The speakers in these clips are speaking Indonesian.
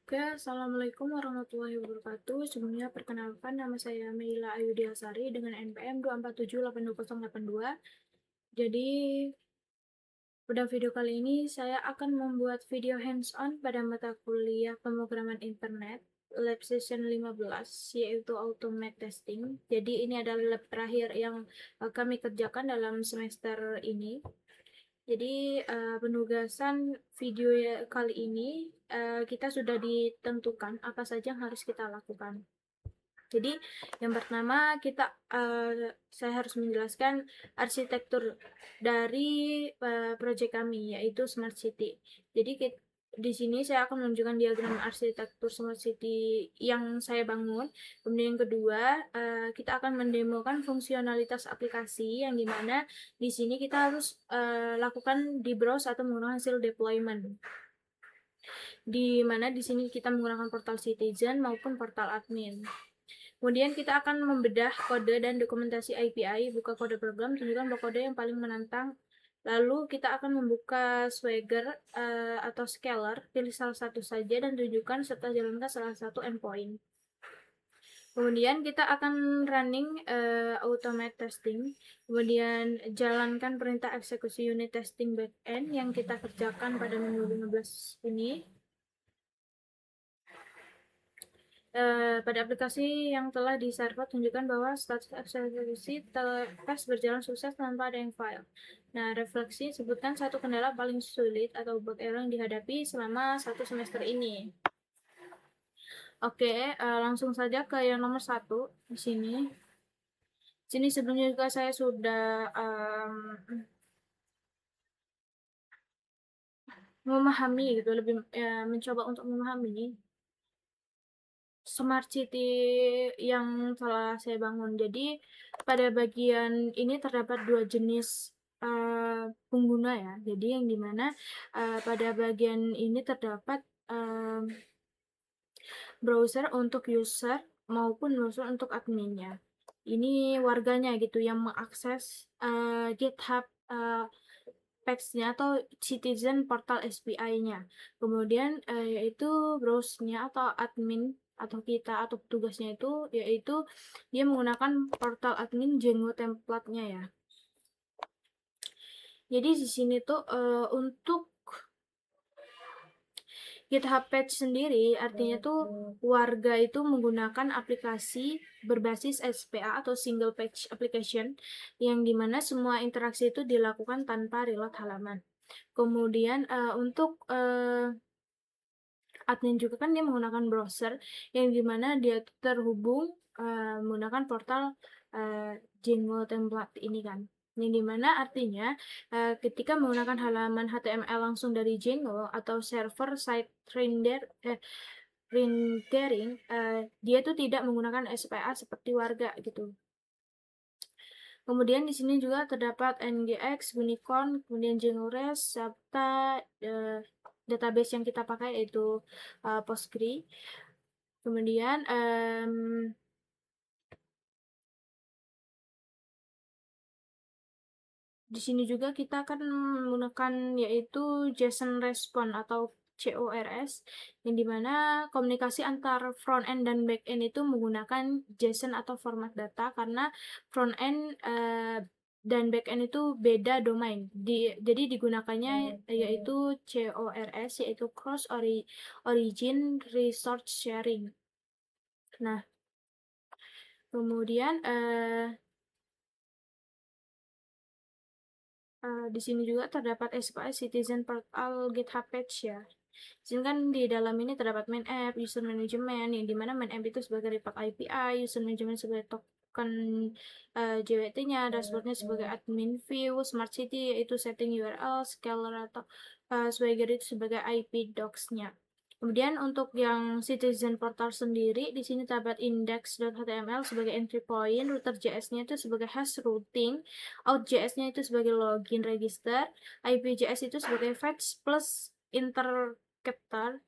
Oke, Assalamualaikum warahmatullahi wabarakatuh. Sebelumnya perkenalkan nama saya Meila Ayudiasari dengan NPM 247828082. Jadi, pada video kali ini saya akan membuat video hands-on pada mata kuliah pemrograman internet lab session 15 yaitu automate testing. Jadi ini adalah lab terakhir yang kami kerjakan dalam semester ini. Jadi penugasan video kali ini kita sudah ditentukan apa saja yang harus kita lakukan. Jadi yang pertama saya harus menjelaskan arsitektur dari proyek kami yaitu Smart City. Jadi di sini saya akan menunjukkan diagram arsitektur Smart City yang saya bangun. Kemudian yang kedua, kita akan mendemokan fungsionalitas aplikasi yang dimana di sini kita harus lakukan di browse atau menggunakan hasil deployment. Di mana di sini kita menggunakan portal citizen maupun portal admin. Kemudian kita akan membedah kode dan dokumentasi API, buka kode program, tunjukkan blok kode yang paling menantang. Lalu kita akan membuka Swagger atau Scalar, pilih salah satu saja dan tunjukkan serta jalankan salah satu endpoint. Kemudian kita akan running automate testing, kemudian jalankan perintah eksekusi unit testing backend yang kita kerjakan pada minggu 15 ini. Pada aplikasi yang telah di-server, tunjukkan bahwa status eksekusi tes berjalan sukses tanpa ada yang fail. Nah, refleksi sebutkan satu kendala paling sulit atau bug error yang dihadapi selama satu semester ini. Oke, langsung saja ke yang nomor 1 di sini. Sini sebelumnya juga saya sudah memahami gitu, lebih mencoba untuk memahami Smart City yang telah saya bangun. Jadi pada bagian ini terdapat dua jenis pengguna ya. Jadi yang dimana pada bagian ini terdapat browser untuk user maupun browser untuk adminnya. Ini warganya gitu yang mengakses GitHub page-nya atau citizen portal SPI-nya. Kemudian yaitu browse-nya atau admin atau kita atau petugasnya itu yaitu dia menggunakan portal admin Django template-nya ya. Jadi di sini tuh untuk GitHub page sendiri artinya tuh warga itu menggunakan aplikasi berbasis SPA atau single page application yang dimana semua interaksi itu dilakukan tanpa reload halaman. Kemudian untuk admin juga kan dia menggunakan browser yang dimana dia terhubung menggunakan portal Django template ini kan, yang dimana artinya ketika menggunakan halaman HTML langsung dari Django atau server side rendering dia tuh tidak menggunakan SPA seperti warga gitu. Kemudian di sini juga terdapat NGX, Unicorn, kemudian Django REST, serta database yang kita pakai yaitu Postgre. Kemudian di sini juga kita akan menggunakan yaitu JSON Response atau CORS, yang dimana komunikasi antar front end dan back end itu menggunakan JSON atau format data karena front end dan back end itu beda domain. Jadi digunakannya yaitu CORS yaitu Origin Resource Sharing. Nah, kemudian di sini juga terdapat SPI Citizen Portal GitHub Page ya. Sini kan di dalam ini terdapat main app, user management, yang dimana main app itu sebagai repak API, user management sebagai token JWT-nya, dashboardnya sebagai admin view, Smart City yaitu setting URL, scaler atau Swagger itu sebagai IP docs-nya. Kemudian untuk yang citizen portal sendiri, di sini terdapat index.html sebagai entry point, router.js-nya itu sebagai hash routing, out.js-nya itu sebagai login register, IP.js itu sebagai fetch plus interceptor.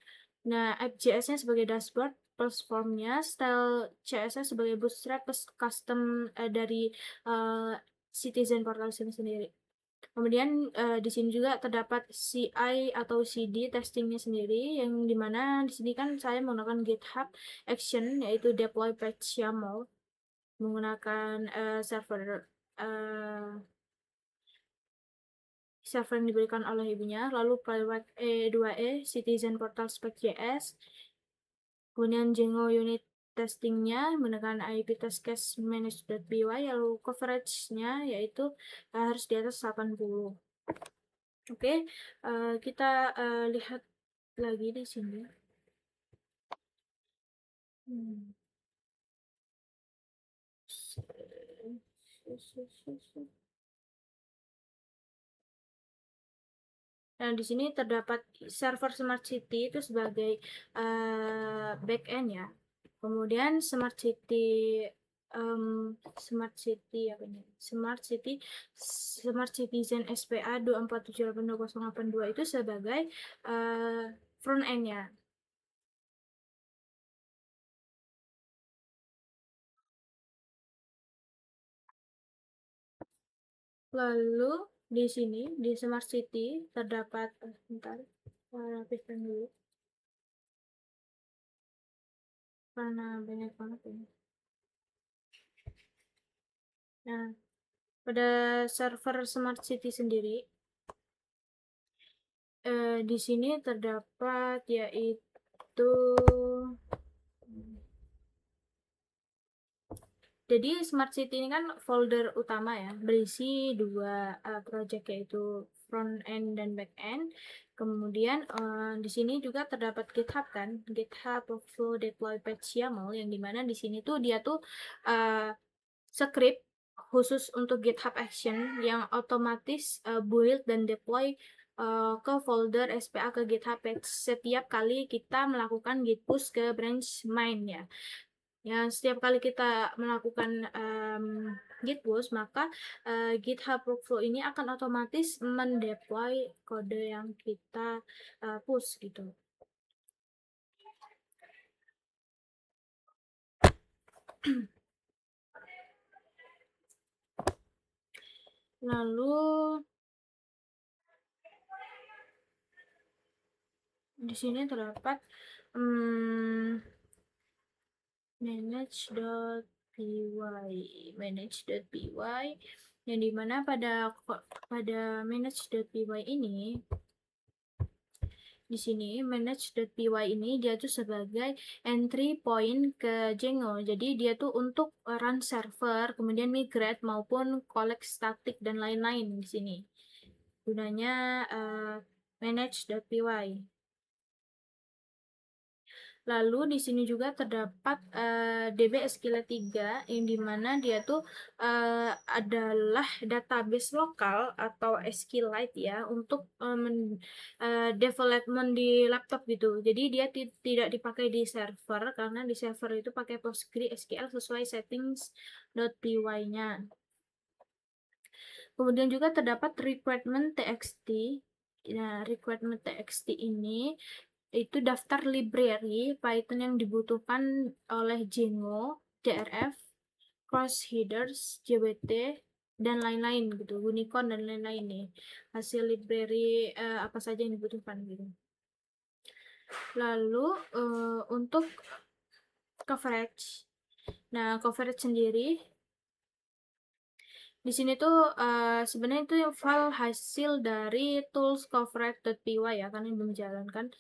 Nah, app.js-nya sebagai dashboard plus formnya, style CSS sebagai bootstrap plus custom dari citizen portal sendiri. Kemudian di sini juga terdapat CI atau CD testingnya sendiri, yang dimana di sini kan saya menggunakan GitHub Action, yaitu deploy patch YAML menggunakan server server yang diberikan oleh ibunya, lalu private E2E Citizen Portal Spec.js, kemudian Django unit testingnya menggunakan IP test case manage.py, lalu coveragenya yaitu harus di atas 80. Oke, kita lihat lagi di sini. Nah, di sini terdapat server Smart City itu sebagai backend ya. Kemudian Smart City Smart City apa ini? Smart Citizen SPA 2478082 itu sebagai front end-nya. Lalu di sini di Smart City terdapat bentar, rapihkan dulu karena banyak banget ini. Nah, pada server Smart City sendiri di sini terdapat yaitu jadi Smart City ini kan folder utama ya, berisi dua project yaitu front end dan back end. Kemudian di sini juga terdapat GitHub kan, GitHub Workflow Deploy Patch YAML, yang dimana di sini tuh dia tuh script khusus untuk GitHub Action yang otomatis build dan deploy ke folder SPA ke GitHub Patch setiap kali kita melakukan git push ke branch main ya. Ya, setiap kali kita melakukan git push, maka GitHub Workflow ini akan otomatis mendeploy kode yang kita push gitu. Lalu di sini terdapat manage.py yang dimana pada manage.py ini di sini manage.py ini dia tuh sebagai entry point ke Django. Jadi dia tuh untuk run server, kemudian migrate maupun collect static dan lain-lain di sini. Gunanya manage.py. Lalu di sini juga terdapat DB SQLite 3 yang dimana dia tuh adalah database lokal atau SQLite ya untuk development di laptop gitu. Jadi dia tidak dipakai di server karena di server itu pakai PostgreSQL sesuai settings.py-nya. Kemudian juga terdapat requirement txt. Nah, requirement txt ini itu daftar library Python yang dibutuhkan oleh Django, DRF, cross headers, JWT, dan lain-lain gitu, Unicorn dan lain-lain nih. Hasil library apa saja yang dibutuhkan gitu. Lalu untuk coverage. Nah, coverage sendiri di sini tuh sebenarnya itu file hasil dari tools coverage.py ya, karena belum menjalankan.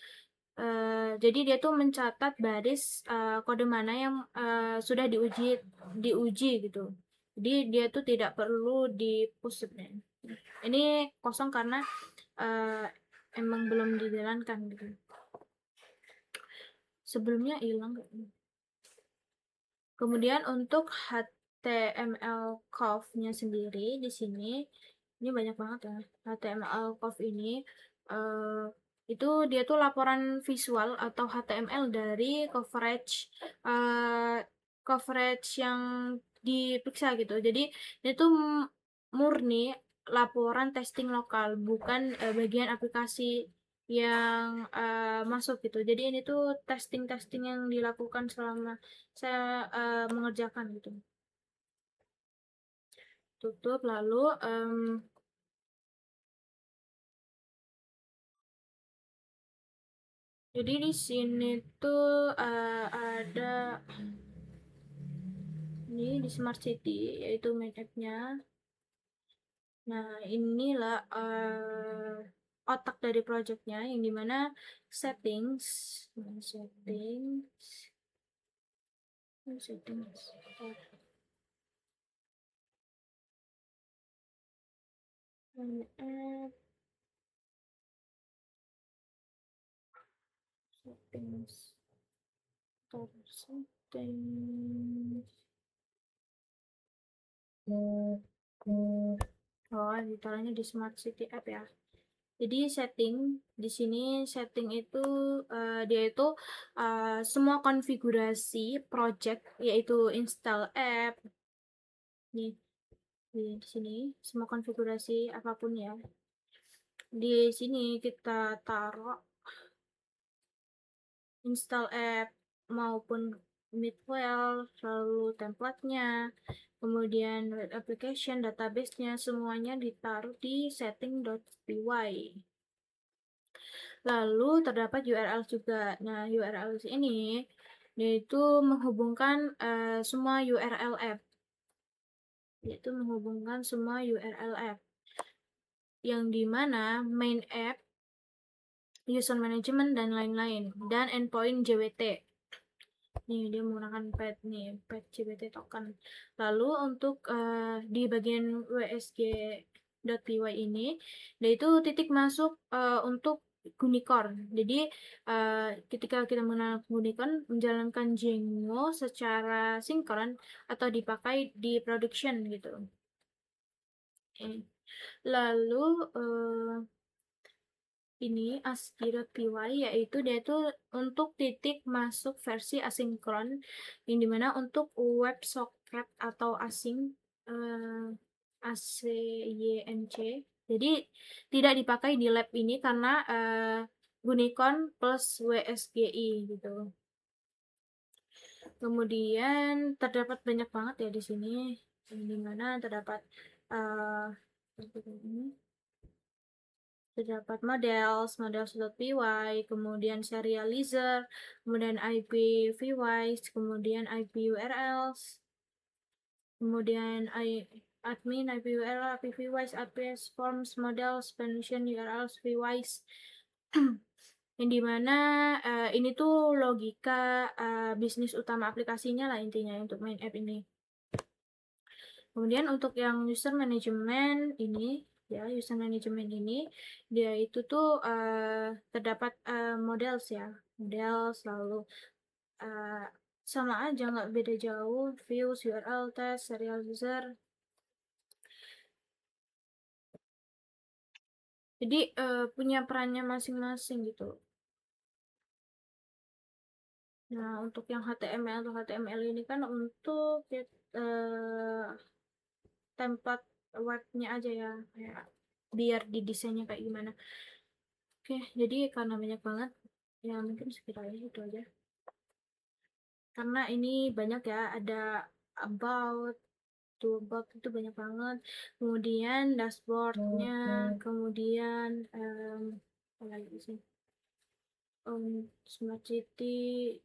Jadi dia tuh mencatat baris kode mana yang sudah diuji gitu. Jadi dia tuh tidak perlu di push sebenarnya. Ini kosong karena emang belum dijalankan gitu. Sebelumnya hilang. Kemudian untuk HTML conf-nya sendiri di sini ini banyak banget ya. HTML conf ini itu dia tuh laporan visual atau HTML dari coverage yang diperiksa gitu. Jadi itu murni laporan testing lokal, bukan bagian aplikasi yang masuk gitu. Jadi ini tuh testing yang dilakukan selama saya mengerjakan gitu. Tutup lalu Jadi di sini tuh ada ini di Smart City, yaitu main app-nya. Nah, inilah otak dari projectnya, yang dimana settings, settings, app, settings, settings. Oh, ditaruhnya di Smart City App ya. Jadi setting di sini, setting itu dia itu semua konfigurasi project, yaitu install app. Nih, di sini semua konfigurasi apapun ya. Di sini kita taruh install app maupun midwell, lalu templatenya, kemudian web application, database-nya, semuanya ditaruh di setting.py. Lalu terdapat URL juga. Nah, URL ini yaitu menghubungkan semua URL app, yaitu menghubungkan semua URL app, yang dimana main app, user management, dan lain-lain, dan endpoint JWT. Nih, dia menggunakan pet JWT token. Lalu untuk di bagian WSG.py ini, yaitu titik masuk untuk Gunicorn. Jadi ketika kita menggunakan Gunicorn, menjalankan Django secara sinkron atau dipakai di production gitu. Lalu ini ASCII.py, yaitu dia itu untuk titik masuk versi asinkron, yang dimana untuk web socket atau async ACYNC, jadi tidak dipakai di lab ini karena Gunicon plus WSGI gitu. Kemudian terdapat banyak banget ya di sini, yang dimana terdapat terdapat models.py, kemudian serializer, kemudian IPv6, kemudian IP URLs, kemudian admin, IP URL, IPv6, APS forms, models, permission URLs, vwise. Yang dimana ini tuh logika bisnis utama aplikasinya lah intinya untuk main app ini. Kemudian untuk yang user management ini, ya user management ini dia itu tuh terdapat models ya, models, lalu sama aja, nggak beda jauh, views, URL, test, serial user. Jadi punya perannya masing-masing gitu. Nah, untuk yang HTML atau HTML ini kan untuk template webnya aja ya, kayak biar didesainnya kayak gimana. Oke, jadi karena banyak banget, ya mungkin sekiranya itu aja. Karena ini banyak ya, ada about, about itu banyak banget. Kemudian dashboardnya, kemudian apa lagi sih? Smart City,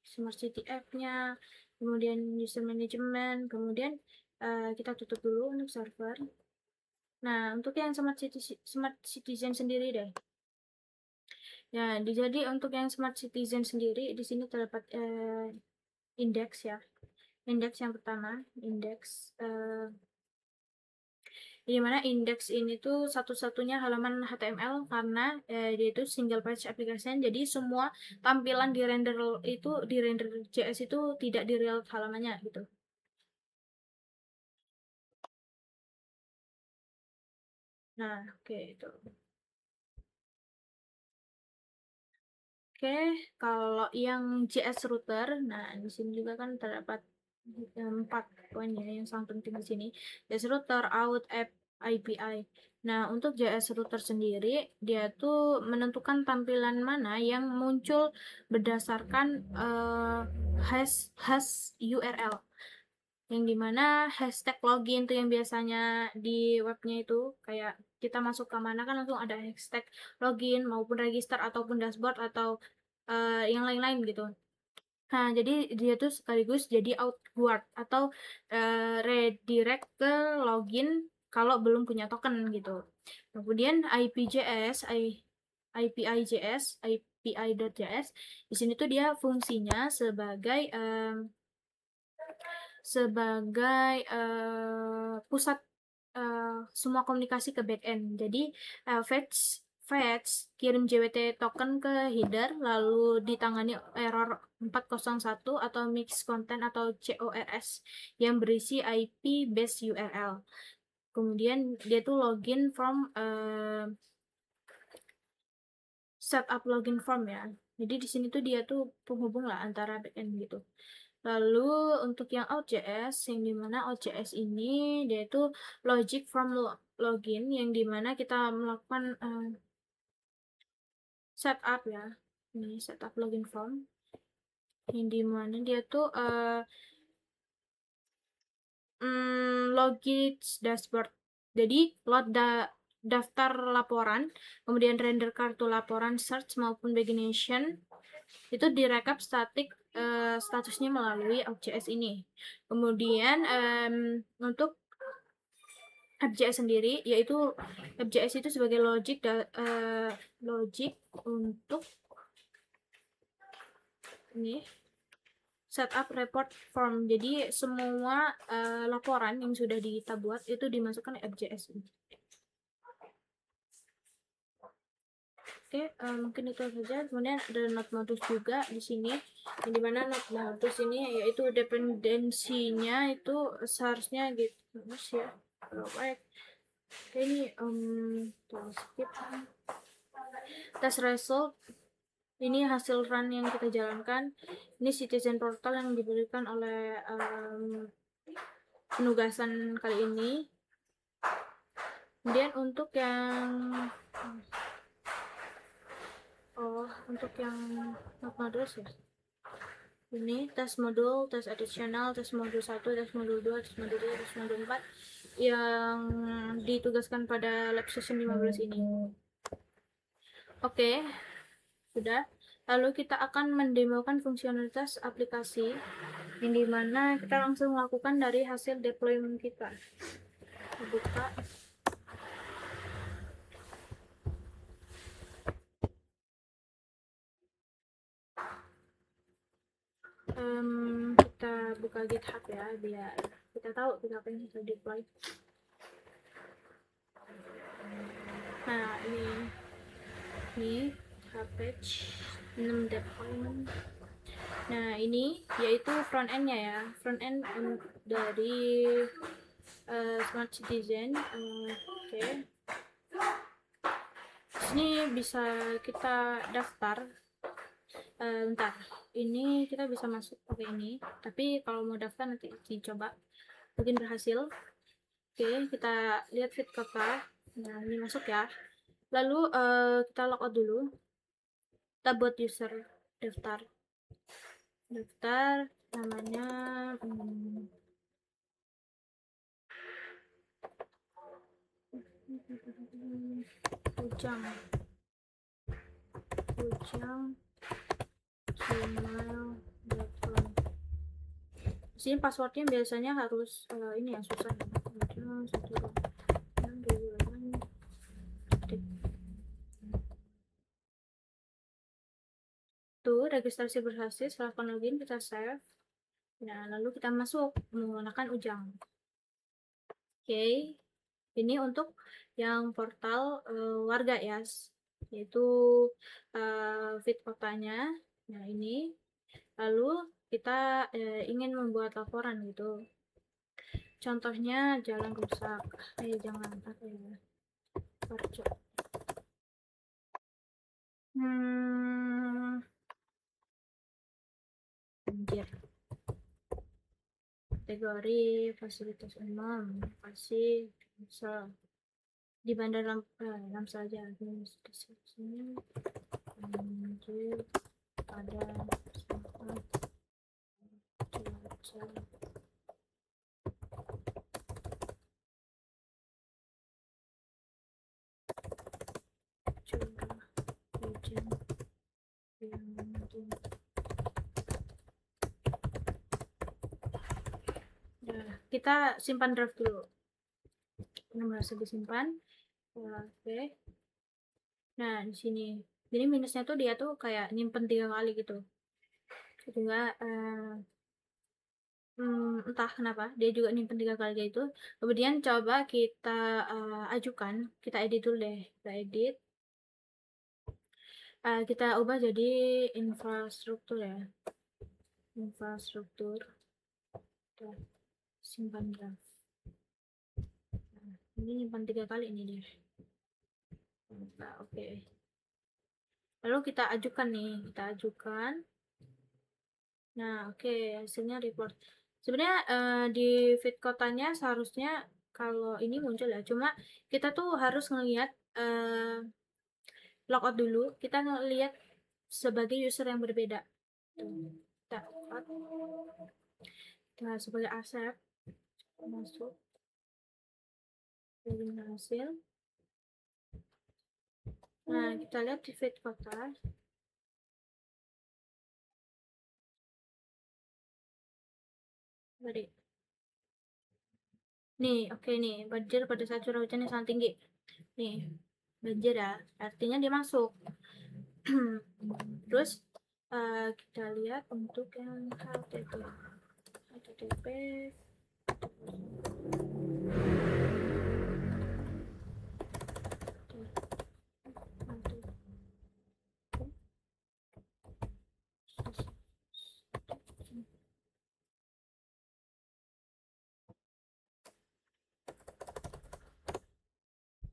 Smart City app-nya, kemudian user management, kemudian kita tutup dulu untuk server. Nah, untuk yang Smart Citizen sendiri deh. Ya, jadi untuk yang Smart Citizen sendiri di sini terdapat indeks ya. Indeks yang pertama, indeks di mana indeks ini tuh satu-satunya halaman HTML karena dia itu single page application, jadi semua tampilan di render JS itu tidak di real halamannya gitu. Nah, oke itu. Oke, kalau yang JS router, nah di sini juga kan terdapat 4 poin ya yang sangat penting di sini. JS router, out, app, API. Nah, untuk JS router sendiri, dia tuh menentukan tampilan mana yang muncul berdasarkan hash URL. Yang dimana hashtag login tuh yang biasanya di webnya itu kayak kita masuk ke mana kan langsung ada hashtag login maupun register ataupun dashboard atau yang lain-lain gitu. Nah, jadi dia tuh sekaligus jadi outward atau redirect ke login kalau belum punya token gitu. Kemudian API.js di sini tuh dia fungsinya sebagai pusat semua komunikasi ke backend. Jadi fetch kirim JWT token ke header lalu ditangani error 401 atau mix content atau CORS yang berisi IP base URL. Kemudian dia tuh login from setup login form ya. Jadi di sini tuh dia tuh penghubung lah antara backend gitu. Lalu untuk yang out.js, yang dimana out.js ini dia itu logic from login, yang dimana kita melakukan setup ya. Ini setup login form, yang dimana dia tuh login dashboard. Jadi load daftar laporan, kemudian render kartu laporan search maupun pagination itu direkap statusnya melalui App.js ini. Kemudian untuk App.js sendiri, yaitu App.js itu sebagai logic untuk ini setup report form. Jadi semua laporan yang sudah kita buat itu dimasukkan ke App.js ini. Oke, mungkin itu saja. Kemudian ada node modus juga di sini, yang dimana node modus ini yaitu dependensinya itu seharusnya gitu ya. Baik, ini skip. Test result ini hasil run yang kita jalankan. Ini citizen portal yang diberikan oleh penugasan kali ini. Kemudian untuk yang untuk yang node modus ya, ini tes modul, tes additional, tes modul 1, tes modul 2, tes modul 3, tes modul 4 yang ditugaskan pada lab session 15 ini. Oke, sudah. Lalu kita akan mendemokan fungsionalitas aplikasi, yang dimana kita langsung melakukan dari hasil deployment kita. Buka. Kita buka GitHub ya, biar kita tahu kita apa yang kita deploy. Nah, ini page 6 deployment. Nah, ini yaitu front end-nya ya, front end dari Smart Citizen. Oke. Ini bisa kita daftar. Bentar, ini kita bisa masuk pakai ini, tapi kalau mau daftar nanti dicoba mungkin berhasil. Oke, kita lihat feed kota. Nah, ini masuk ya. Lalu kita logout dulu, kita buat user daftar namanya Ujang gmail.com. Sini passwordnya biasanya harus ini yang susah. Tuh, registrasi berhasil. Silahkan login, kita save. Nah, lalu kita masuk menggunakan Ujang. Oke, ini untuk yang portal warga ya, yaitu feed kotanya. Nah, ini lalu kita ingin membuat laporan gitu. Contohnya jalan rusak. Jangan apa ya? Anjir. Kategori fasilitas umum, pasti bisa di bandara Lamsel aja. Sini anjir ada tempat cuaca curah hujan yang kita simpan draft dulu. Ini merasa disimpan. Oke. Nah, di sini. Jadi minusnya tuh dia tuh kayak nyimpen 3 kali gitu. Juga entah kenapa dia juga nyimpen 3 kali kayak itu. Kemudian coba kita ajukan, kita edit dulu deh. Kita edit. Kita ubah jadi infrastruktur ya. Infrastruktur. Simpan draft. Nah, ini nyimpan 3 kali ini deh. Nah, oke. Lalu kita ajukan nih, kita ajukan. Nah, oke, hasilnya report. Sebenarnya di feed kotanya seharusnya kalau ini muncul ya, cuma kita tuh harus ngelihat logout dulu, kita ngelihat sebagai user yang berbeda. Kita sebagai accept, masuk, pilih hasil. Nah, kita lihat di feed kota. Tadi. Nih, oke nih, banjir pada saat curah hujan yang sangat tinggi. Nih, banjir ya, artinya dia masuk. Terus kita lihat untuk yang HTTP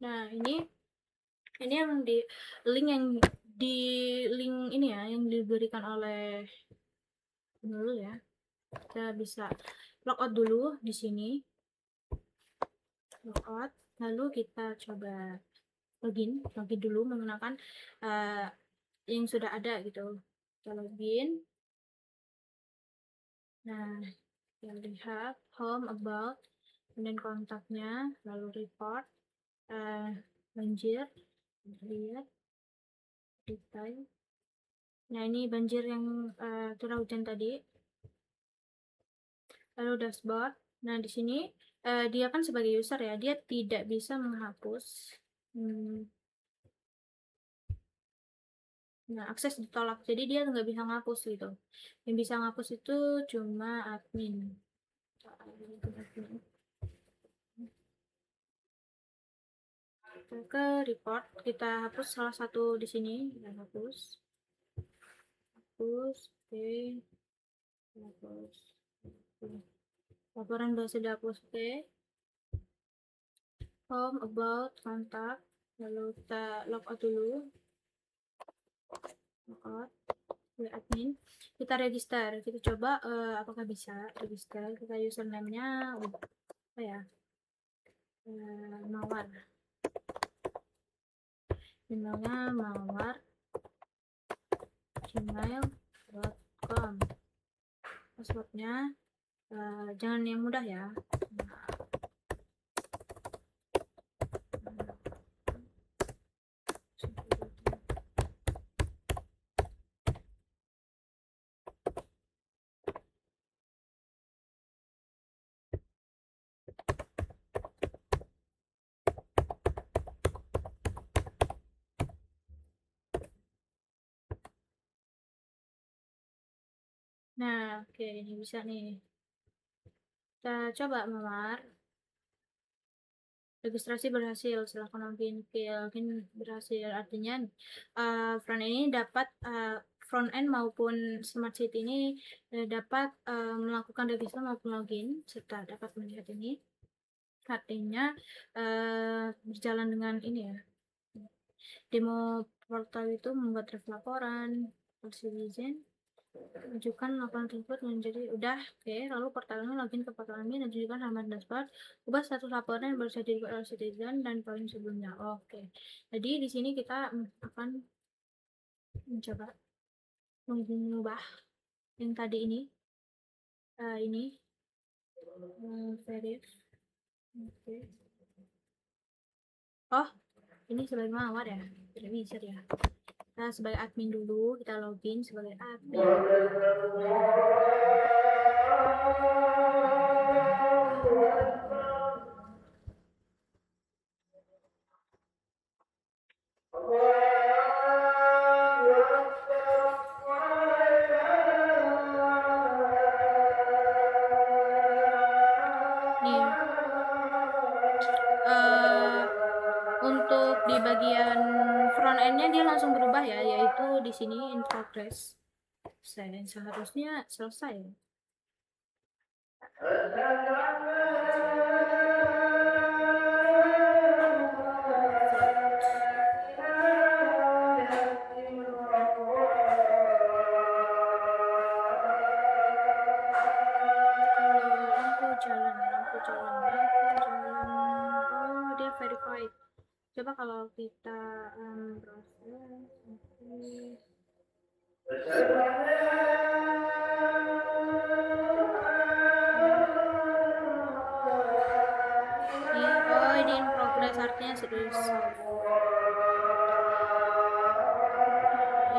Nah, ini yang di link ini ya, yang diberikan oleh dulu ya. Kita bisa logout dulu di sini. Logout, lalu kita coba login dulu menggunakan yang sudah ada gitu. Kita login. Nah, kita lihat home, about, kemudian kontaknya, lalu report, banjir, lihat detail. Nah, ini banjir yang curah hujan tadi. Lalu dashboard. Nah, di sini dia kan sebagai user ya, dia tidak bisa menghapus. Nah, akses ditolak, jadi dia nggak bisa ngapus gitu. Yang bisa ngapus itu cuma admin. Kita ke report, kita hapus salah satu di sini, kita hapus, oke, hapus. Laporan sudah dihapus, oke. Home, about, kontak, lalu kita logout dulu. Logout, admin. Kita register, kita coba apakah bisa register. Kita username-nya apa ya? Mawar. Emailnya mawar gmail.com. Passwordnya jangan yang mudah ya. Nah, oke, ini bisa nih. Kita coba mawar. Registrasi berhasil, silahkan login. Login berhasil, artinya front ini dapat front end maupun smart sheet ini dapat melakukan register maupun login serta dapat melihat ini. Artinya berjalan dengan ini ya. Demo portal itu membuat draft laporan, citizen, ajukan laporan tersebut menjadi udah, oke. Lalu portalnya login ke portal admin dan tunjukkan halaman dashboard, ubah status laporan yang baru saja dibuat oleh citizen dan poin sebelumnya. Oke, jadi di sini kita akan mencoba mengubah yang tadi ini verif. Oke. Oh, ini sebagai mawar ya, tidak bisa ya. Kita sebagai admin dulu, kita login sebagai admin. Nih, untuk di bagian front end-nya dia langsung berubah ya, yaitu di sini in progress. Seharusnya selesai. Oh, dia verified. Coba kalau kita proses oh, ini in progress, artinya sudah solve.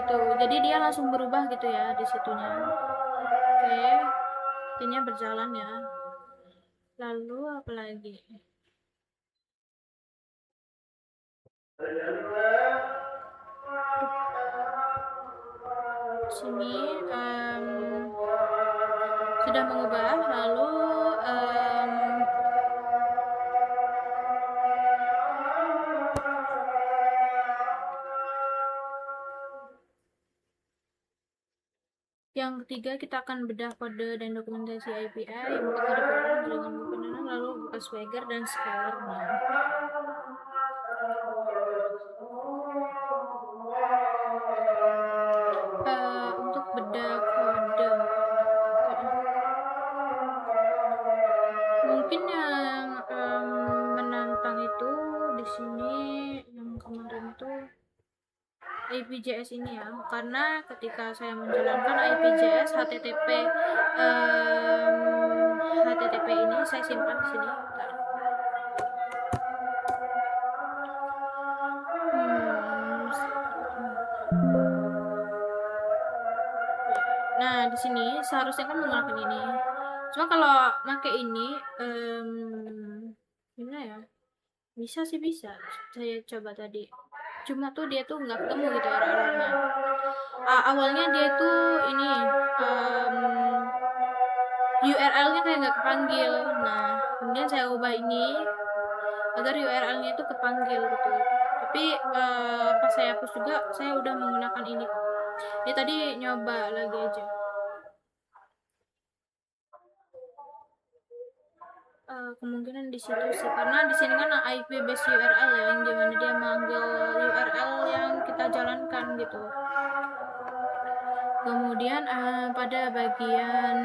Itu jadi dia langsung berubah gitu ya di situnya. Oke, ini berjalan ya. Lalu apa lagi? Sini sudah mengubah. Lalu yang ketiga, kita akan bedah kode dan dokumentasi API yang bekerja dengan benar, lalu buka Swagger dan scalarnya. Untuk bedah kode, mungkin yang menantang itu di sini yang kemarin itu IPJS ini ya, karena ketika saya menjalankan IPJS HTTP ini saya simpan di sini. Nah, di sini seharusnya kan menggunakan ini. Cuma kalau pakai ini gimana ya? Bisa sih, bisa. Saya coba tadi. Cuma tuh dia tuh nggak ketemu gitu errornya. Awalnya dia tuh ini URL-nya kayak nggak kepanggil. Nah, kemudian saya ubah ini agar URL-nya itu kepanggil gitu. Tapi pas saya hapus juga, saya udah menggunakan ini. Dia tadi nyoba lagi aja. Kemungkinan di situ sih, karena di sini kan IP base URL ya, yang dimana dia manggil URL yang kita jalankan gitu. Kemudian pada bagian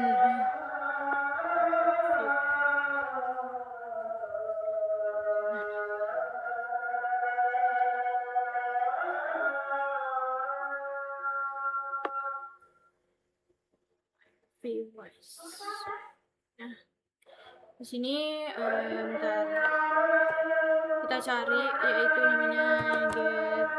viewers. Nah, di sini bentar. Kita cari yaitu namanya get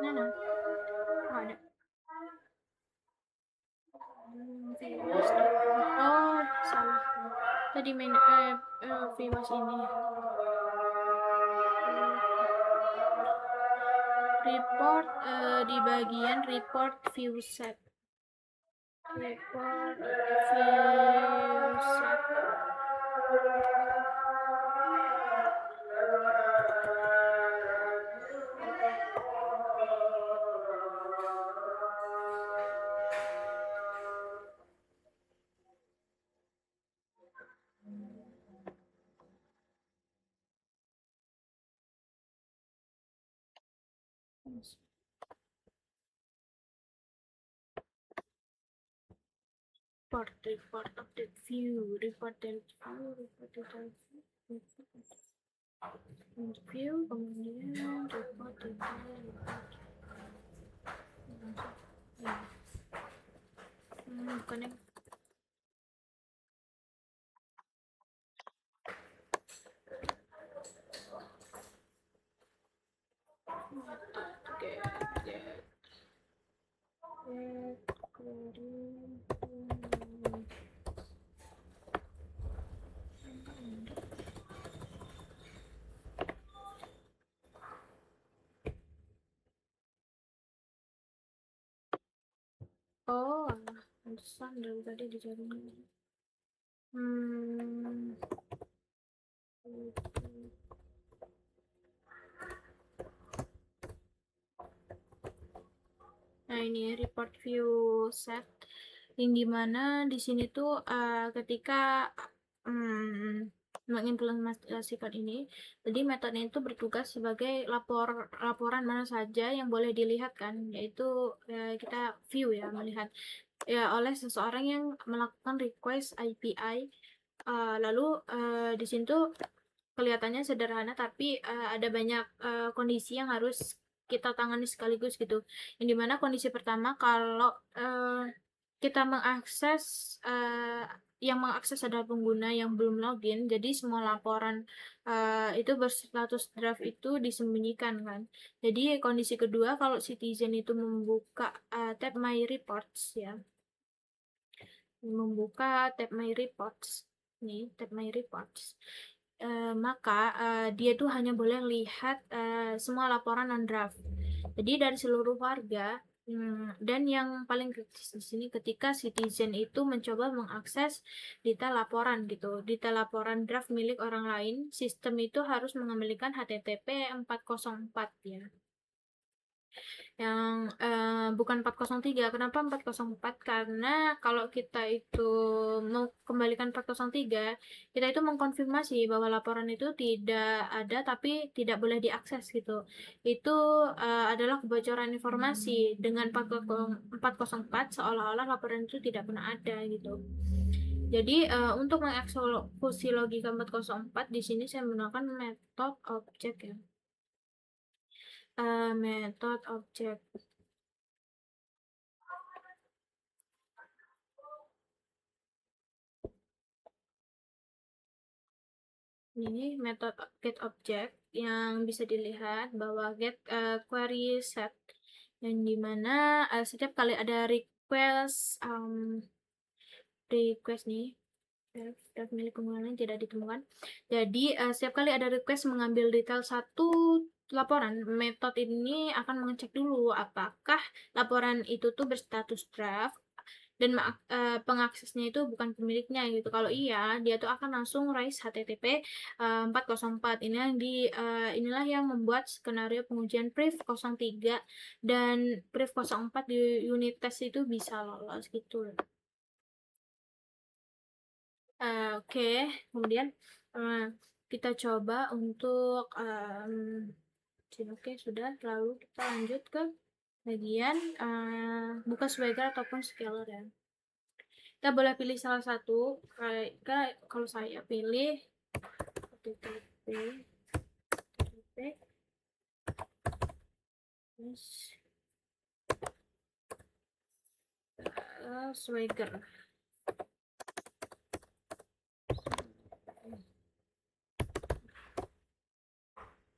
mana? Oh, ada. Oh, salah. Tadi main viewers ini. Report di bagian report view set. Report view set. Report update view, report view, kemudian report bukan yang Oh, alah, pantesan dari tadi dicarinya. Hmm. Nah, ini report view set yang dimana di sini tuh ketika mengimplementasikan ini, jadi metode itu bertugas sebagai laporan mana saja yang boleh dilihat kan, yaitu kita view ya, melihat ya oleh seseorang yang melakukan request API. Lalu di sini tuh kelihatannya sederhana tapi ada banyak kondisi yang harus kita tangani sekaligus gitu. Yang dimana kondisi pertama kalau kita mengakses yang mengakses adalah pengguna yang belum login, jadi semua laporan itu berstatus draft itu disembunyikan kan. Jadi kondisi kedua kalau citizen itu membuka tab My Reports ya, membuka tab My Reports nih, tab My Reports. Maka dia tuh hanya boleh lihat semua laporan non draft. Jadi dari seluruh warga dan yang paling kritis di sini ketika citizen itu mencoba mengakses data laporan gitu, data laporan draft milik orang lain, sistem itu harus mengembalikan HTTP 404 ya. Yang bukan 403. Kenapa 404? Karena kalau kita itu mau kembalikan 403, kita itu mengkonfirmasi bahwa laporan itu tidak ada tapi tidak boleh diakses gitu. Itu adalah kebocoran informasi. Dengan 404 seolah-olah laporan itu tidak pernah ada gitu. Jadi untuk mengeksekusi logika 404 di sini saya menggunakan metode objek ya. Metode objek. Ini metode get object yang bisa dilihat bahwa get query set yang dimana setiap kali ada request nih draft milik pengguna tidak ditemukan. Jadi setiap kali ada request mengambil detail satu laporan, metode ini akan mengecek dulu apakah laporan itu tuh berstatus draft dan pengaksesnya itu bukan pemiliknya gitu. Kalau iya, dia tuh akan langsung raise HTTP 404. Inilah yang membuat skenario pengujian priv 03 dan priv 04 di unit test itu bisa lolos gitu. Oke, kemudian kita coba untuk oke, sudah. Lalu kita lanjut ke bagian buka Swagger ataupun scaler ya. Kita boleh pilih salah satu. Kalau saya pilih HTTP Swagger.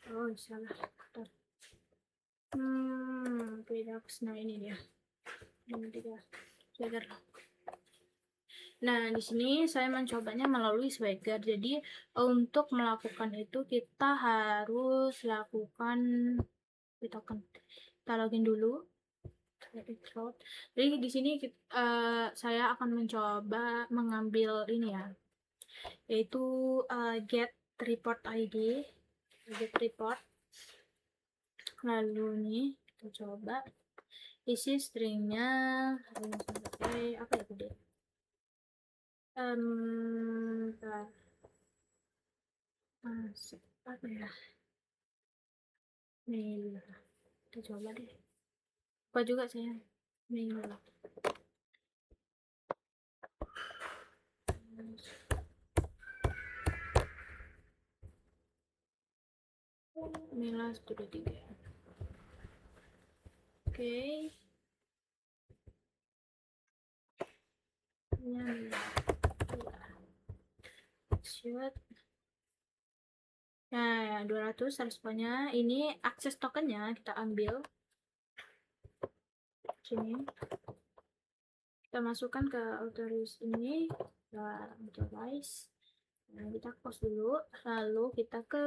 Oh, salah. Nah ini dia. Ini dia. Swagger. Nah, di sini saya mencobanya melalui Swagger. Jadi, untuk melakukan itu kita harus lakukan token. Kita login dulu. Jadi di sini saya akan mencoba mengambil ini ya, yaitu get report ID, get report. Lalu nih kita coba isi stringnya apa ya tadi? Apa ya? Mail. Kita coba deh. Apa juga saya mail. Mila 123. Oke. Shoot. Nah, 200 responnya. Ini akses tokennya kita ambil. Sini. Kita masukkan ke authorize ini. Authorize. Nah, kita close dulu. Lalu kita ke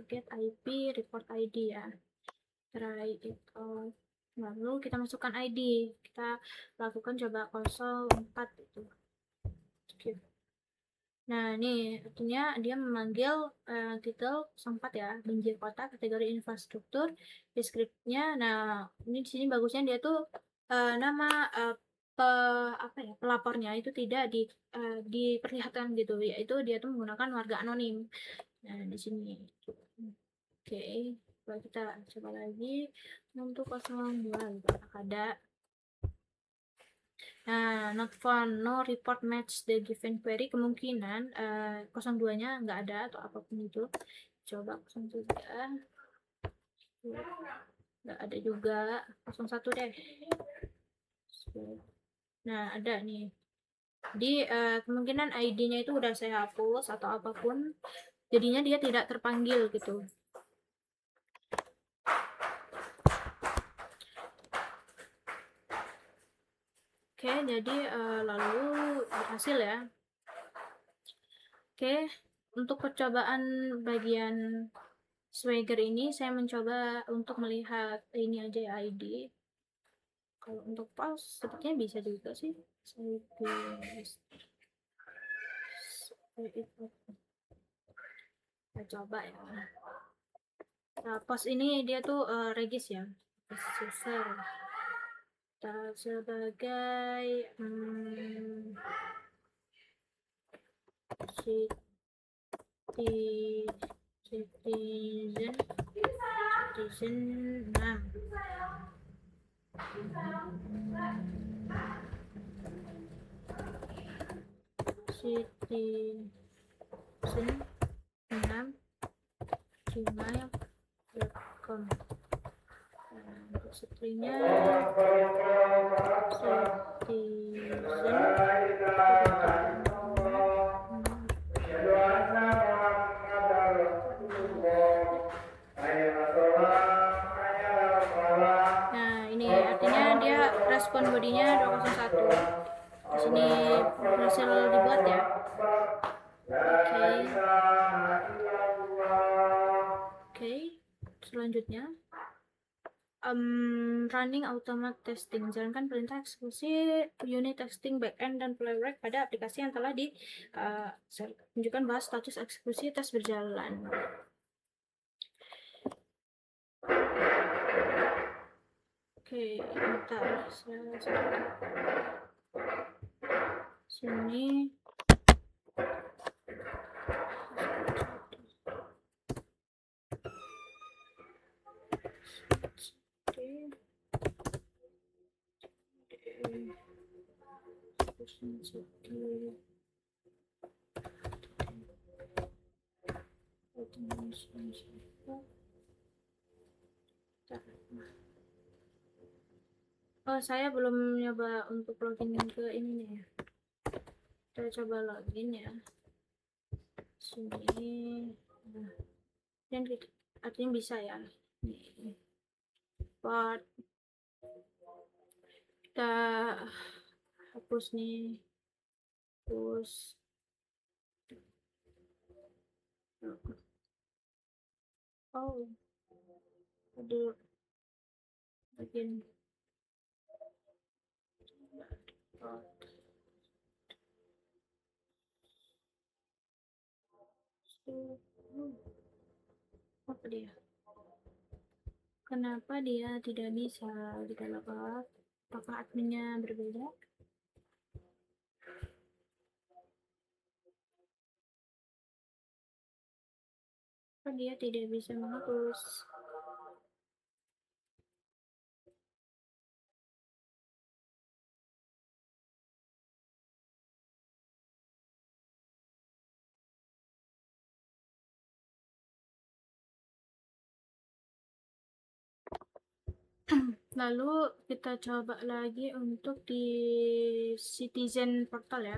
get IP report ID ya. Try it out. Lalu kita masukkan ID, kita lakukan coba 04 itu. Nah, ini artinya dia memanggil titel 04 ya, banjir kota, kategori infrastruktur, deskripsinya. Nah, ini di sini bagusnya dia tuh nama pelapornya itu tidak diperlihatkan gitu, yaitu dia tuh menggunakan warga anonim. Nah, di sini. Oke, coba kita coba lagi untuk 02 gitu, ada. Nah, not found, no report match the given query, kemungkinan 02-nya nggak ada atau apapun itu. Coba 03, nggak ada juga. 01 deh. Nah, ada nih. Di kemungkinan ID-nya itu udah saya hapus atau apapun, jadinya dia tidak terpanggil gitu. Oke, jadi lalu berhasil ya. Oke, untuk percobaan bagian Swagger ini saya mencoba untuk melihat ini aja ya, ID. Kalau untuk pause sepertinya bisa juga sih. Kita coba ya. Nah, pause ini dia tuh regis ya, user. Kita sebagai citizen 6. Citizen 6 gmail.com. Untuk setrinya nah ini artinya dia respon bodinya 201. Di sini berhasil dibuat ya. Oke, selanjutnya running automate testing, jalankan perintah eksekusi unit testing backend dan playback pada aplikasi yang telah tunjukkan bahwa status eksekusi tes berjalan. Oke, bentar, sini oh, saya belum nyoba untuk login ke ini ya. Kita coba login ya. Sini. Nah, dan artinya bisa ya. Nih. Part kita hapus nih. Terus oh, ada bagian apa dia? Kenapa dia tidak bisa dikalahkan? Apakah adminnya berbeda? Kenapa dia tidak bisa menghapus? Lalu kita coba lagi untuk di Citizen Portal ya.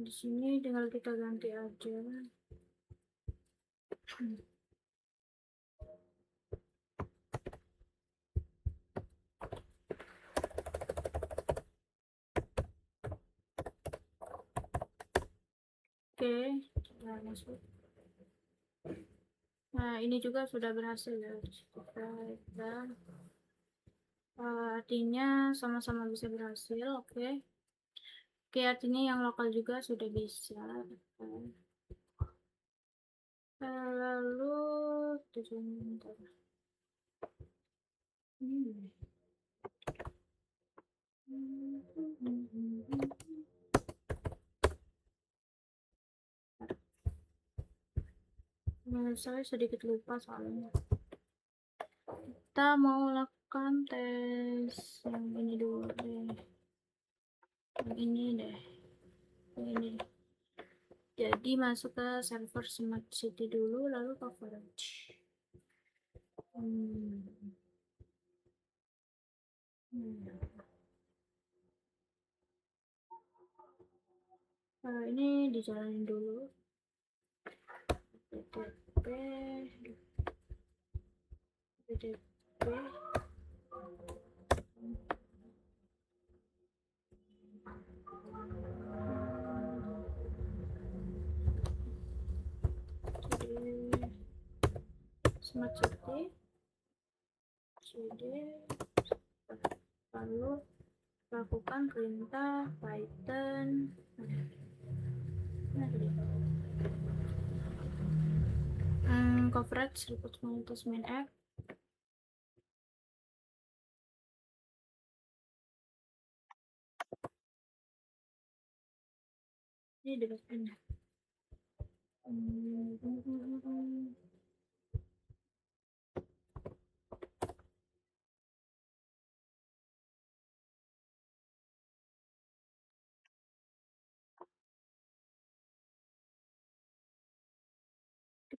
Di sini tinggal kita ganti aja. Oke, kita masuk. Nah, ini juga sudah berhasil ya. Kita artinya sama-sama bisa berhasil. Oke. Oke, artinya yang lokal juga sudah bisa. Lalu tujuan saya sedikit lupa soalnya. Kita mau lakukan tes yang ini dulu deh. Yang ini deh. Yang ini. Jadi masuk ke server Smart City dulu, lalu coverage. Ini dijalanin dulu. PDP Smart City CD, lalu lakukan perintah Python coverage report monitors main app. Ini di backend.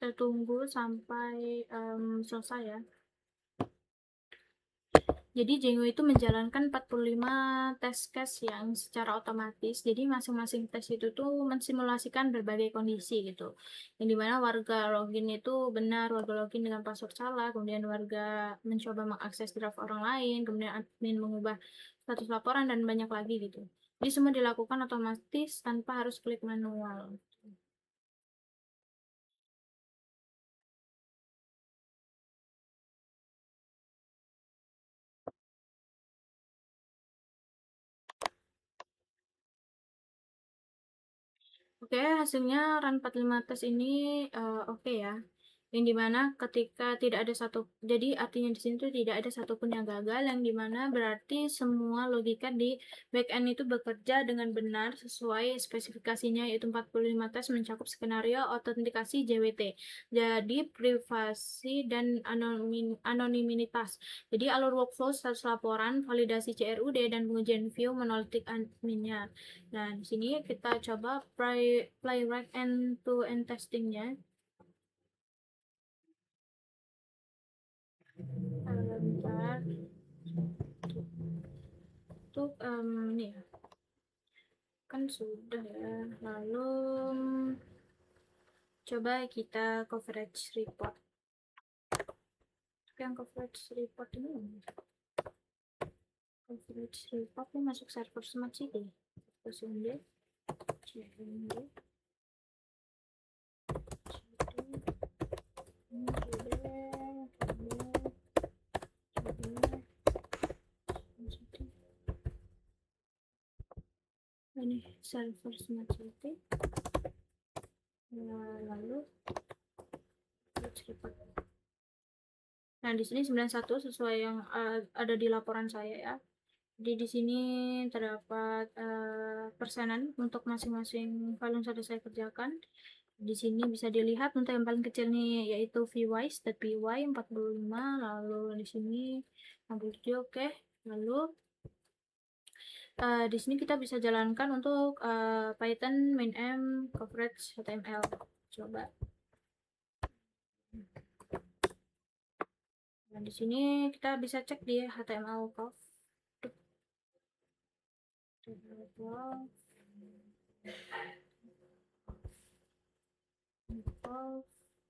Kita tunggu sampai selesai ya. Jadi Django itu menjalankan 45 test case yang secara otomatis. Jadi masing-masing tes itu tuh mensimulasikan berbagai kondisi gitu. Yang dimana warga login itu benar, warga login dengan password salah, kemudian warga mencoba mengakses draft orang lain, kemudian admin mengubah status laporan, dan banyak lagi gitu. Jadi semua dilakukan otomatis tanpa harus klik manual. Oke, hasilnya run 45 tes ini oke ya. Yang dimana ketika tidak ada jadi artinya di sini tuh tidak ada satupun yang gagal, yang dimana berarti semua logika di backend itu bekerja dengan benar sesuai spesifikasinya, yaitu 45 tes mencakup skenario autentikasi JWT, jadi privasi dan anonimitas. Jadi alur workflow, status laporan, validasi CRUD, dan pengujian view monolitik adminnya. Nah, di sini kita coba playwright end-to-end testingnya. Bentar. Untuk ini ya. Kan sudah ya. Lalu coba kita coverage report. Yang coverage report ini coverage report ini masuk server Smart City. Ini server Smart City. Lalu report. Nah, di sini 91 sesuai yang ada di laporan saya ya. Jadi di sini terdapat persenan untuk masing-masing file yang sudah saya kerjakan. Di sini bisa dilihat untuk yang paling kecil nih yaitu vwise.py 45, lalu di sini 67. Oke. Lalu di sini kita bisa jalankan untuk Python main coverage HTML. Coba. Nah, di sini kita bisa cek di HTML conf.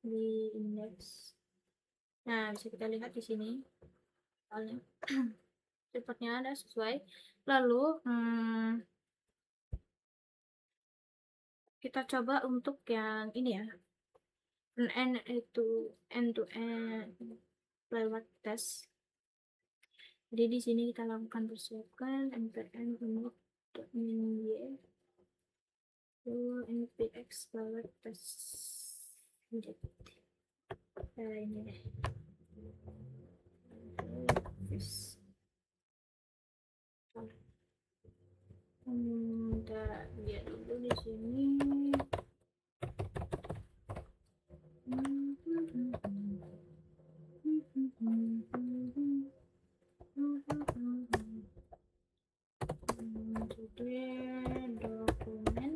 di indeks. Nah, bisa kita lihat di sini soalnya reportnya ada sesuai. Lalu kita coba untuk yang ini ya, end itu end to end lewat tes. Jadi di sini kita lakukan persiapkan npm init.min npx lewat tes. Ini deh. Kita lihat dulu di sini. Dokumen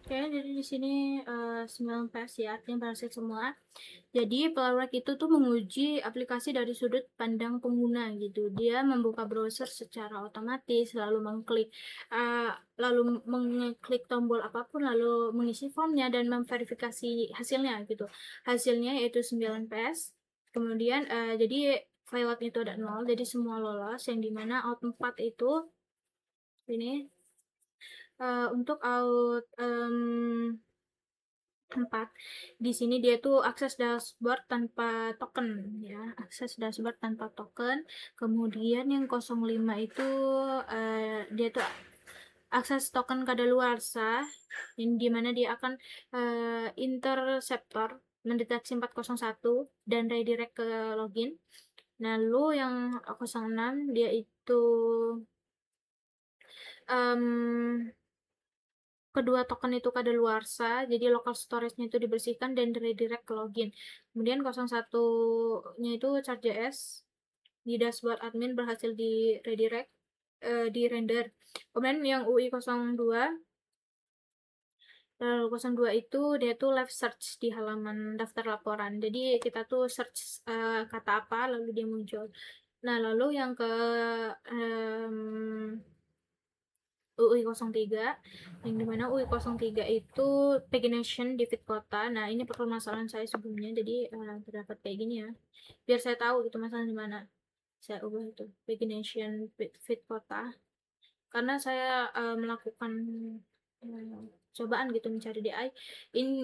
Oke, jadi di sini 9 PS ya, artinya berhasil semua. Jadi Playwright itu tuh menguji aplikasi dari sudut pandang pengguna gitu. Dia membuka browser secara otomatis, lalu mengklik tombol apapun, lalu mengisi formnya dan memverifikasi hasilnya gitu. Hasilnya yaitu 9 PS. Kemudian jadi Playwright itu ada 0, jadi semua lolos, yang dimana out 4 itu ini untuk out 4 di sini dia tuh akses dashboard tanpa token ya, akses dashboard tanpa token. Kemudian yang 05 itu dia tuh akses token kadaluarsa, yang dimana dia akan interceptor mendeteksi 401 dan redirect ke login. Lalu yang 06 dia itu kedua token itu kadaluarsa, jadi local storage-nya itu dibersihkan dan redirect ke login. Kemudian 01-nya itu chart.js di dashboard admin berhasil di redirect, di render. Kemudian yang UI 02, lalu 02 itu dia tuh live search di halaman daftar laporan. Jadi kita tuh search kata apa lalu dia muncul. Nah, lalu yang ke UI 03, yang dimana UI 03 itu pagination di feed kota. Nah, ini permasalahan saya sebelumnya, jadi terdapat kayak gini ya, biar saya tahu gitu masalah di mana. Saya ubah itu pagination feed kota karena saya melakukan cobaan gitu mencari DI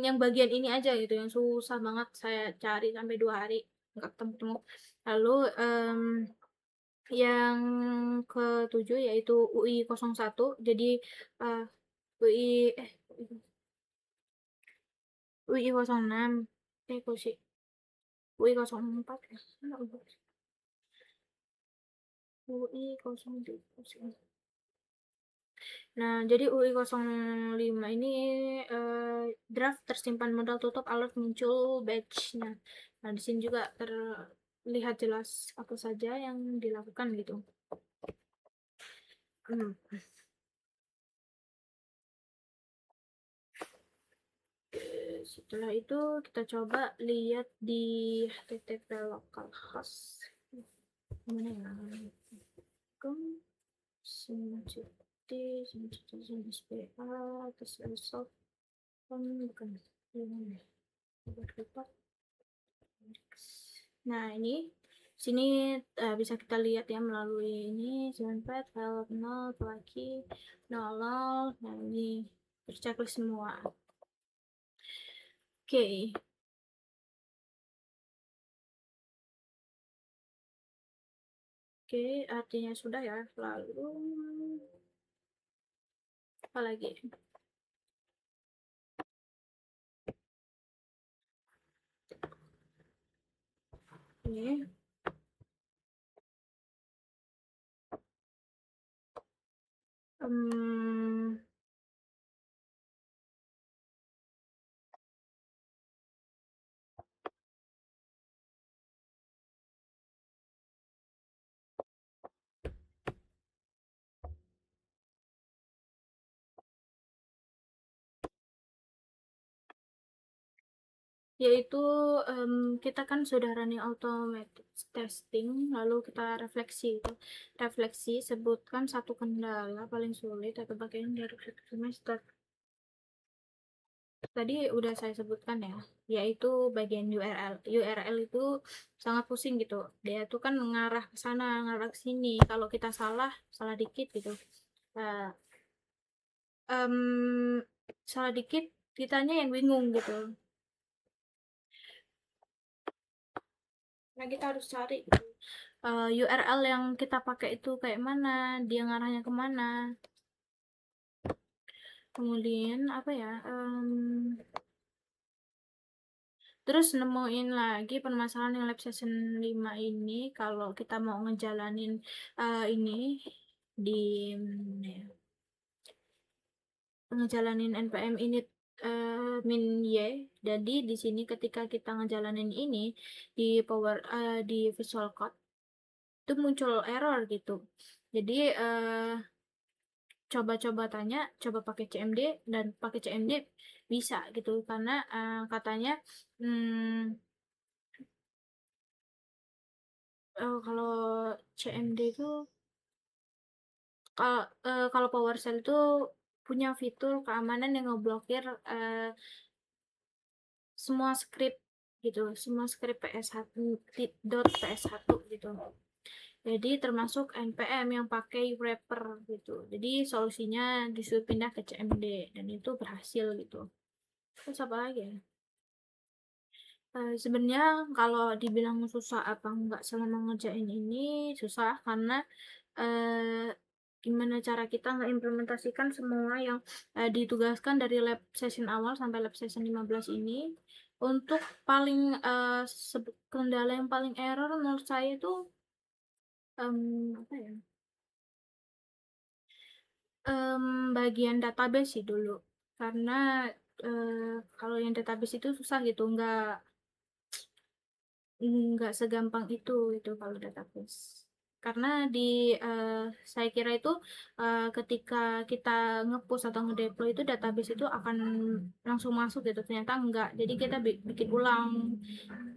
yang bagian ini aja gitu, yang susah banget saya cari sampai 2 hari nggak ketemu. Lalu yang ketujuh yaitu UI 01, jadi UI UI 06 kok sih UI 04 UI 03. Nah, jadi UI 05 ini draft tersimpan modal tutup alert muncul batch-nya. Nah, di sini juga terlihat jelas apa saja yang dilakukan gitu. Setelah itu kita coba lihat di http localhost. Mana ya? Nah, ini sini bisa kita lihat ya melalui ini Johnpad file 0 lagi 00. Nah, ini terchecklist semua. Oke. Oke, artinya sudah ya. Lalu apa lagi? Ini yaitu kita kan sudah running automatic testing, lalu kita refleksi itu. Refleksi, sebutkan satu kendala paling sulit atau bagian dari semester. Tadi udah saya sebutkan ya, yaitu bagian URL. URL itu sangat pusing gitu. Dia tuh kan mengarah ke sana, ngarah ke sini. Kalau kita salah, salah dikit gitu. Nah, salah dikit kitanya yang bingung gitu. Nah, kita harus cari gitu. URL yang kita pakai itu kayak mana, dia ngarahnya kemana. Kemudian apa ya? Terus nemuin lagi permasalahan yang lab session 5 ini kalau kita mau ngejalanin ini di ya, ngejalanin npm init min y. Jadi di sini ketika kita ngejalanin ini di di Visual Code itu muncul error gitu. Jadi coba-coba tanya, coba pakai CMD, dan pakai CMD bisa gitu karena katanya kalau CMD itu kalau PowerShell itu punya fitur keamanan yang ngeblokir semua script gitu, semua script .ps1 gitu. Jadi termasuk npm yang pakai wrapper gitu. Jadi solusinya disuruh pindah ke CMD dan itu berhasil gitu. Terus apa lagi ya? Sebenarnya kalau dibilang susah apa enggak selama ngerjain ini, susah karena eh, gimana cara kita ngeimplementasikan semua yang ditugaskan dari lab session awal sampai lab session 15 ini. Untuk paling kendala yang paling error menurut saya itu apa ya, bagian database sih dulu, karena kalau yang database itu susah gitu, nggak segampang itu kalau database. Karena saya kira itu ketika kita nge-push atau nge-deploy itu database itu akan langsung masuk gitu. Ternyata enggak. Jadi kita bikin ulang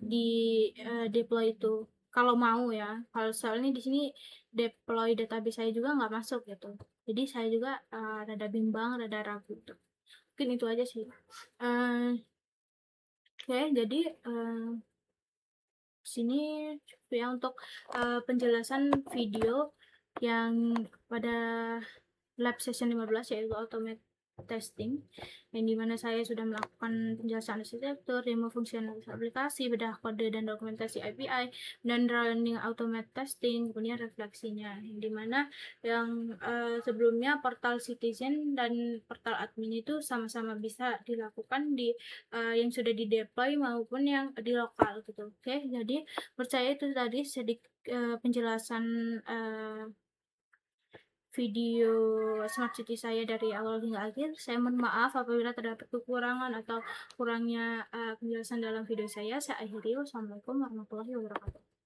di deploy itu. Kalau mau ya. Kalau soalnya di sini deploy database saya juga nggak masuk gitu. Jadi saya juga rada bimbang, rada ragu gitu. Mungkin itu aja sih. Oke, jadi sini ya untuk penjelasan video yang pada lab session 15 yaitu automate testing, yang dimana saya sudah melakukan penjelasan arsitektur, demo fungsionalitas aplikasi, bedah kode dan dokumentasi API, dan running automate testing, kemudian refleksinya, yang dimana yang sebelumnya portal citizen dan portal admin itu sama-sama bisa dilakukan di yang sudah di deploy maupun yang di lokal gitu. Oke, jadi percaya itu tadi sedikit penjelasan video Smart City saya dari awal hingga akhir. Saya mohon maaf apabila terdapat kekurangan atau kurangnya penjelasan dalam video saya. Saya akhiri. Wassalamualaikum warahmatullahi wabarakatuh.